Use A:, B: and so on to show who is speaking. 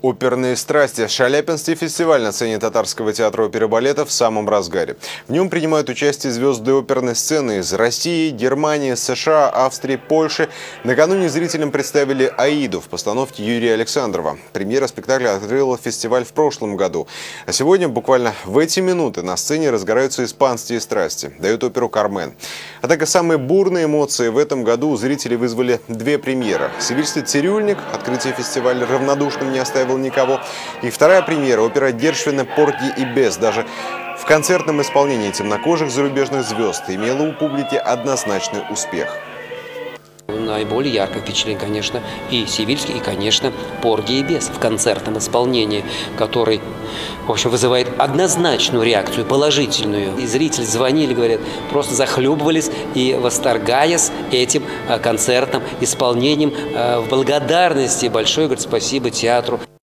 A: Оперные страсти. Шаляпинский фестиваль на сцене Татарского театра оперы и балета в самом разгаре. В нем принимают участие звезды оперной сцены из России, Германии, США, Австрии, Польши. Накануне зрителям представили «Аиду» в постановке Юрия Александрова. Премьера спектакля открыла фестиваль в прошлом году. А сегодня, буквально в эти минуты, на сцене разгораются испанские страсти. Дают оперу «Кармен». Однако самые бурные эмоции в этом году у зрителей вызвали две премьеры. «Сибирский цирюльник», открытие фестиваля равнодушным не оставил никого. И вторая премьера – опера Гершвина «Порги и бес». Даже в концертном исполнении темнокожих зарубежных звезд имела у публики однозначный успех.
B: Наиболее яркое впечатление, конечно, и Сивильский, и, конечно, «Порги и бес» в концертном исполнении, который, в общем, вызывает однозначную реакцию, положительную. И зрители звонили, говорят, просто захлебывались и восторгаясь этим концертным исполнением, в благодарности большое, говорят, спасибо театру.